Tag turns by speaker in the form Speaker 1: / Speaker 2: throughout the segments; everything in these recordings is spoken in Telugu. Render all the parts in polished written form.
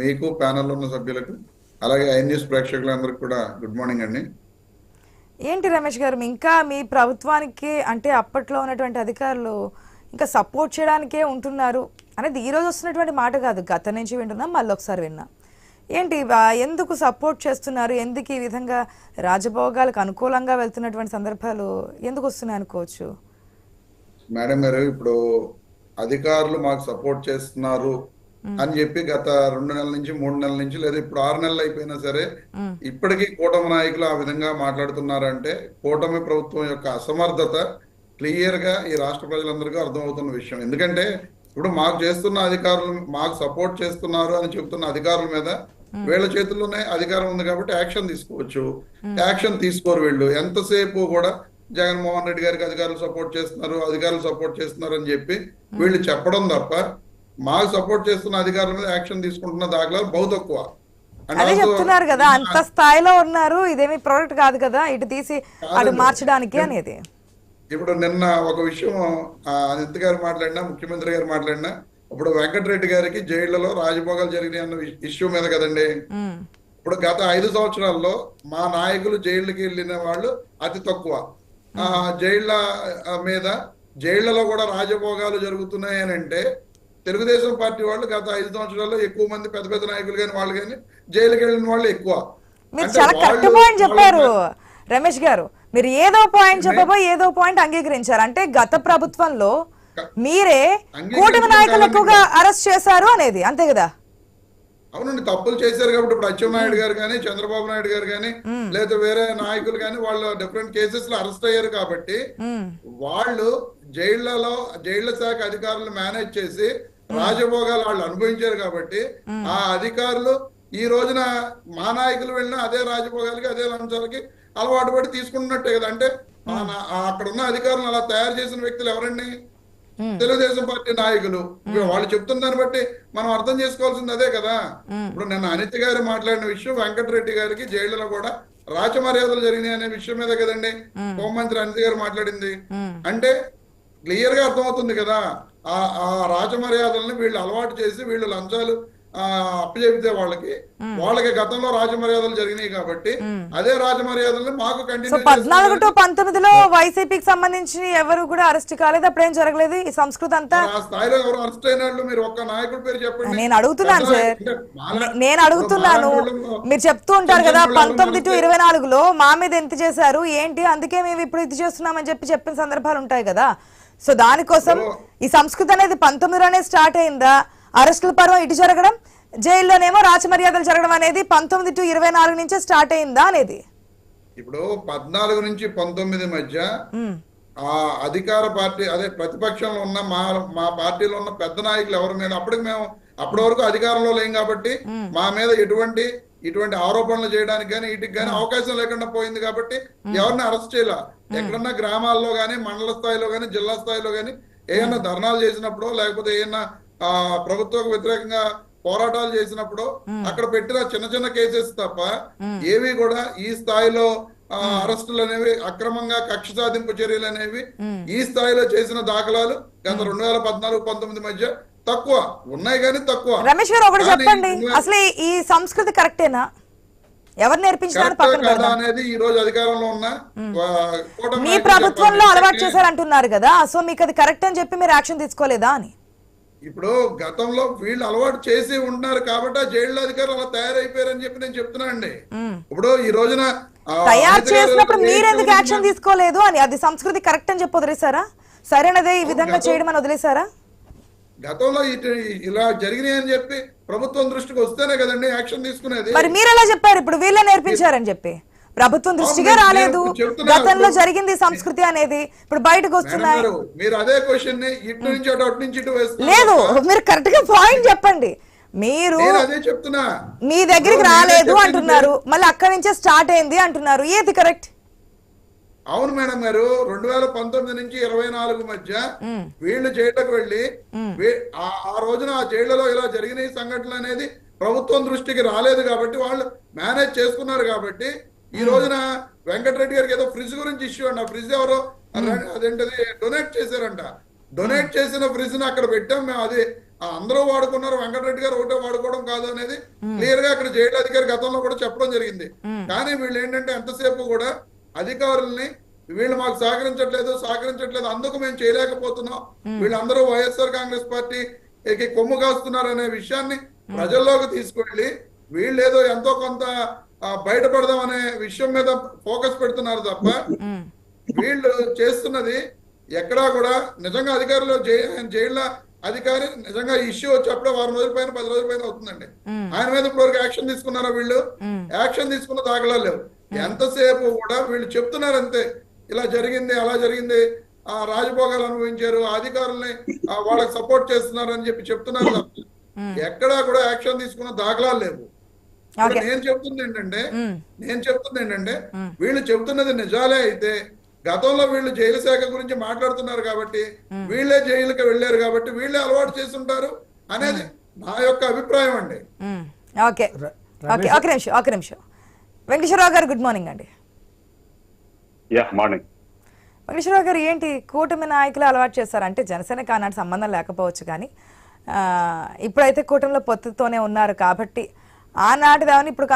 Speaker 1: మీకు ప్యానెల్ ఉన్న సభ్యులకు అలాగే ఐ న్యూస్ ప్రేక్షకులందరికీ కూడా గుడ్ మార్నింగ్ అండి.
Speaker 2: ఏంటి రమేష్ గారు, ఇంకా మీ ప్రభుత్వానికి అంటే అప్పట్లో ఉన్నటువంటి అధికారులు ఇంకా సపోర్ట్ చేయడానికే ఉంటున్నారు అనేది ఈరోజు వస్తున్నటువంటి మాట కాదు, గత నుంచి వింటున్నాం, మళ్ళీ ఒకసారి విన్నాం. ఏంటి ఎందుకు సపోర్ట్ చేస్తున్నారు, ఎందుకు ఈ విధంగా రాజభోగాలకు అనుకూలంగా వెళ్తున్నటువంటి సందర్భాలు ఎందుకు వస్తున్నాయి అనుకోవచ్చు?
Speaker 1: మేడం గారు, ఇప్పుడు అధికారులు మాకు సపోర్ట్ చేస్తున్నారు అని చెప్పి గత 2 నెలల నుంచి 3 నెలల నుంచి లేదా ఇప్పుడు 6 నెలలు అయిపోయినా సరే ఇప్పటికీ కూటమి నాయకులు ఆ విధంగా మాట్లాడుతున్నారంటే కూటమి ప్రభుత్వం యొక్క అసమర్థత క్లియర్ గా ఈ రాష్ట్ర ప్రజలందరికీ అర్థమవుతున్న విషయం. ఎందుకంటే ఇప్పుడు మాకు చేస్తున్న అధికారులు మాకు సపోర్ట్ చేస్తున్నారు అని చెబుతున్న అధికారుల మీద వీళ్ళ చేతుల్లోనే అధికారం ఉంది కాబట్టి యాక్షన్ తీసుకోవచ్చు. యాక్షన్ తీసుకోరు వీళ్ళు. ఎంతసేపు కూడా జగన్మోహన్ రెడ్డి గారికి అధికారులు సపోర్ట్ చేస్తున్నారు అని చెప్పి వీళ్ళు చెప్పడం తప్ప మాకు సపోర్ట్ చేస్తున్న అధికారుల మీద యాక్షన్ తీసుకుంటున్న దాఖలాలు బహు తక్కువ.
Speaker 2: అదే చెప్తున్నారు కదా, అంత స్థాయిలో ఉన్నారు, ఇదేమి ప్రోడక్ట్ కాదు కదా ఇటు తీసి అటు మార్చడానికి అనేది.
Speaker 1: ఇప్పుడు నిన్న ఒక విషయం అనిత్ గారు మాట్లాడినా, ముఖ్యమంత్రి గారు మాట్లాడినా, ఇప్పుడు వెంకటరెడ్డి గారికి జైళ్లలో రాజభోగాలు జరిగినాయి అన్న ఇష్యూ మీద కదండి. ఇప్పుడు గత 5 సంవత్సరాల్లో మా నాయకులు జైళ్ళకి వెళ్ళిన వాళ్ళు అతి తక్కువ. జైళ్ళ మీద జైళ్లలో కూడా రాజభోగాలు జరుగుతున్నాయి అని అంటే తెలుగుదేశం పార్టీ వాళ్ళు గత 5 సంవత్సరాల్లో ఎక్కువ మంది పెద్ద పెద్ద నాయకులు కానీ వాళ్ళు కానీ జైలుకి వెళ్ళిన వాళ్ళు ఎక్కువ.
Speaker 2: మీరు చాలా కరెక్ట్ పాయింట్ చెప్పారు రమేష్ గారు. మీరు ఏదో పాయింట్ చెప్పబోయి ఏదో పాయింట్ అంగీకరించారు. అంటే గత ప్రభుత్వంలో మీరే కూటమి నాయకులు ఎక్కువగా అరెస్ట్ చేశారు అనేది, అంతే కదా?
Speaker 1: అవునండి, తప్పులు చేశారు కాబట్టి ఇప్పుడు అచ్చెన్నాయుడు గారు కానీ చంద్రబాబు నాయుడు గారు కానీ లేదా వేరే నాయకులు కానీ వాళ్ళు డిఫరెంట్ కేసెస్ లో అరెస్ట్ అయ్యారు కాబట్టి వాళ్ళు జైళ్ల శాఖ అధికారులు మేనేజ్ చేసి రాజభోగాలు వాళ్ళు అనుభవించారు కాబట్టి ఆ అధికారులు ఈ రోజున మా నాయకులు వెళ్ళిన అదే రాజభోగాలకి అదే లంచాలకి అలవాటు పడి తీసుకుంటున్నట్టే కదా. అంటే అక్కడ ఉన్న అధికారులను అలా తయారు చేసిన వ్యక్తులు ఎవరండి? తెలుగుదేశం పార్టీ నాయకులు. వాళ్ళు చెప్తున్న దాన్ని బట్టి మనం అర్థం చేసుకోవాల్సింది అదే కదా. ఇప్పుడు నిన్న అనిత్ గారు మాట్లాడిన విషయం వెంకటరెడ్డి గారికి జైళ్లలో కూడా రాచమర్యాదలు జరిగినాయి అనే విషయం మీద కదండి హోంమంత్రి అనిత్ గారు మాట్లాడింది. అంటే క్లియర్ గా అర్థమవుతుంది కదా, ఆ రాజమర్యాదల్ని వీళ్ళు అలవాటు చేసి వీళ్ళు లంచాలు అప్పచెబితే వాళ్ళకి గతంలో రాజమర్యాదలు జరిగినాయి కాబట్టి అదే రాజమర్యాదల్ని మాకు కంటిన్యూ
Speaker 2: 14 to 19లో వైసీపీకి సంబంధించి ఎవరు కూడా అరెస్ట్ కాలేదు, అప్పుడేం జరగలేదు. ఈ సంస్కృతి అంతా
Speaker 1: ఆ స్థాయిలో ఎవరు అరెస్ట్ అయిన వాళ్ళు మీరు ఒక్క నాయకుడి పేరు చెప్పండి.
Speaker 2: నేను అడుగుతున్నాను సార్, నేను అడుగుతున్నాను. మీరు చెప్తూ ఉంటారు కదా 19 to 24లో మా మీద ఎంత చేశారు ఏంటి, అందుకే మేము ఇప్పుడు ఇది చేస్తున్నామని చెప్పిన సందర్భాలు ఉంటాయి కదా. సో దానికోసం ఈ సంస్కృతి అనేది 19లోనే స్టార్ట్ అయిందా? అరెస్టుల పర్వం ఇటు జరగడం, జైల్లోనేమో రాచమర్యాదలు జరగడం అనేది 19 to 24 నుంచే స్టార్ట్ అయిందా అనేది.
Speaker 1: ఇప్పుడు 14 నుంచి 19 మధ్య ఆ అధికార పార్టీ అదే ప్రతిపక్షంలో ఉన్న మా పార్టీలో ఉన్న పెద్ద నాయకులు ఎవరి మీద అప్పటి వరకు అధికారంలో లేం కాబట్టి మా మీద ఇటువంటి ఆరోపణలు చేయడానికి కానీ వీటికి కానీ అవకాశం లేకుండా పోయింది కాబట్టి ఎవరిని అరెస్ట్ చేయాల. ఎక్కడన్నా గ్రామాల్లో గానీ మండల స్థాయిలో గానీ జిల్లా స్థాయిలో గానీ ఏమన్నా ధర్నాలు చేసినప్పుడు లేకపోతే ఏమన్నా ప్రభుత్వం వ్యతిరేకంగా పోరాటాలు చేసినప్పుడు అక్కడ పెట్టిన చిన్న చిన్న కేసెస్ తప్ప ఏవి కూడా ఈ స్థాయిలో అరెస్టులు అనేవి అక్రమంగా కక్ష సాధింపు చర్యలు అనేవి ఈ స్థాయిలో చేసిన దాఖలాలు గత 2014-19 మధ్య తక్కువ ఉన్నాయి కానీ తక్కువ.
Speaker 2: రమేష్ గారు ఒకటి చెప్పండి, అసలు ఈ సంస్కృతి కరెక్టేనా? ఎవరు నేర్పించారు
Speaker 1: అనేది ఈ రోజు అధికారంలో ఉన్న
Speaker 2: మీ ప్రభుత్వంలో అలవాటు చేశారంటున్నారు కదా, సో మీకు అది కరెక్ట్ అని చెప్పి మీరు యాక్షన్ తీసుకోలేదా అని?
Speaker 1: ఇప్పుడు గతంలో వీళ్ళు అలవాటు చేసి ఉంటున్నారు కాబట్టి ఆ జైలు అధికారులు అలా తయారైపోయారని చెప్పి నేను చెప్తున్నానండి. ఇప్పుడు ఈ రోజున
Speaker 2: తయారు చేసినప్పుడు మీరెందుకు యాక్షన్ తీసుకోలేదు అని, అది సంస్కృతి కరెక్ట్ అని చెప్పి వదిలేసారా? సరైనదే ఈ విధంగా చేయడం అని వదిలేసారా?
Speaker 1: గతంలో ఇలా జరిగినాయి అని చెప్పి ప్రభుత్వం దృష్టికి వస్తేనే కదండి యాక్షన్ తీసుకునేది.
Speaker 2: మరి మీరు ఎలా చెప్పారు ఇప్పుడు వీళ్ళే నేర్పించారని చెప్పి? ప్రభుత్వం దృష్టిగా రాలేదు, గతంలో జరిగింది సంస్కృతి అనేది ఇప్పుడు బయటకు వస్తున్నాయి.
Speaker 1: మీరు అదే క్వశ్చన్ ని ఇటు నుంచి అటు నుంచి ఇటు వేస్తున్నారు.
Speaker 2: లేదు, మీరు కరెక్ట్ గా పాయింట్ చెప్పండి. మీరు
Speaker 1: అదే చెప్తున్నా,
Speaker 2: మీ దగ్గరికి రాలేదు అంటున్నారు, మళ్ళీ అక్కడి నుంచే స్టార్ట్ అయింది అంటున్నారు, ఏది కరెక్ట్?
Speaker 1: అవును మేడం గారు, 2019 నుంచి 24 మధ్య వీళ్ళు జైళ్ళకు వెళ్ళి ఆ రోజున ఆ జైళ్లలో ఇలా జరిగిన సంఘటనలు అనేది ప్రభుత్వం దృష్టికి రాలేదు కాబట్టి వాళ్ళు మేనేజ్ చేసుకున్నారు కాబట్టి ఈ రోజున వెంకటరెడ్డి గారికి ఏదో ఫ్రిడ్జ్ గురించి ఇష్యూ అండి. ఆ ఫ్రిడ్జ్ ఎవరో అదేంటది డొనేట్ చేశారంట. డొనేట్ చేసిన ఫ్రిడ్జ్ ని అక్కడ పెట్టాం మేము. అది అందరూ వాడుకున్నారు, వెంకటరెడ్డి గారు ఒకటే వాడుకోవడం కాదు అనేది క్లియర్ గా అక్కడ జైలు అధికారి గతంలో కూడా చెప్పడం జరిగింది. కానీ వీళ్ళు ఏంటంటే ఎంతసేపు కూడా అధికారుల్ని వీళ్ళు మాకు సహకరించట్లేదు అందుకు మేము చేయలేకపోతున్నాం, వీళ్ళందరూ వైఎస్ఆర్ కాంగ్రెస్ పార్టీకి కొమ్ము కాస్తున్నారు అనే విషయాన్ని ప్రజల్లోకి తీసుకెళ్లి వీళ్ళేదో ఎంతో కొంత బయటపడదాం అనే విషయం మీద ఫోకస్ పెడుతున్నారు తప్ప వీళ్ళు చేస్తున్నది ఎక్కడా కూడా నిజంగా అధికారులు జైళ్ళ అధికారి నిజంగా ఇష్యూ వచ్చి అప్పుడే 6 రోజుల పైన 10 రోజుల పైన అవుతుందండి. ఆయన మీద ఇప్పటివరకు యాక్షన్ తీసుకున్నారా? వీళ్ళు యాక్షన్ తీసుకున్న దాఖలా లేవు. ఎంతసేపు కూడా వీళ్ళు చెప్తున్నారు అంతే, ఇలా జరిగింది అలా జరిగింది, రాజభోగాలు అనుభవించారు, అధికారుల్ని వాళ్ళకి సపోర్ట్ చేస్తున్నారు అని చెప్పి చెప్తున్నారు తప్ప ఎక్కడా కూడా యాక్షన్ తీసుకున్న దాఖలాలు లేవు. నేను చెప్తుంది ఏంటంటే వీళ్ళు చెప్తున్నది నిజాలే అయితే గతంలో వీళ్ళు జైలు శాఖ గురించి మాట్లాడుతున్నారు కాబట్టి వీళ్ళే జైలుకి వెళ్ళారు కాబట్టి వీళ్ళే అలవాటు చేస్తుంటారు అనేది నా యొక్క అభిప్రాయం అండి.
Speaker 2: ఓకే ఓకే ఒక నిమిషం వెంకటేశ్వరరావు గారు, గుడ్ మార్నింగ్ అండి.
Speaker 3: మార్నింగ్
Speaker 2: వెంకటేశ్వరరావు గారు, ఏంటి కూటమి నాయకులు అలవాటు చేస్తారు అంటే జనసేనకి ఆనాటి సంబంధం లేకపోవచ్చు కానీ ఇప్పుడైతే కూటమిలో పొత్తుతోనే ఉన్నారు కాబట్టి ఆనాటి దాన్ని ఇప్పుడు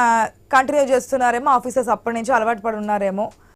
Speaker 2: కంటిన్యూ చేస్తున్నారేమో, ఆఫీసర్స్ అప్పటి నుంచి అలవాటు పడి ఉన్నారేమో,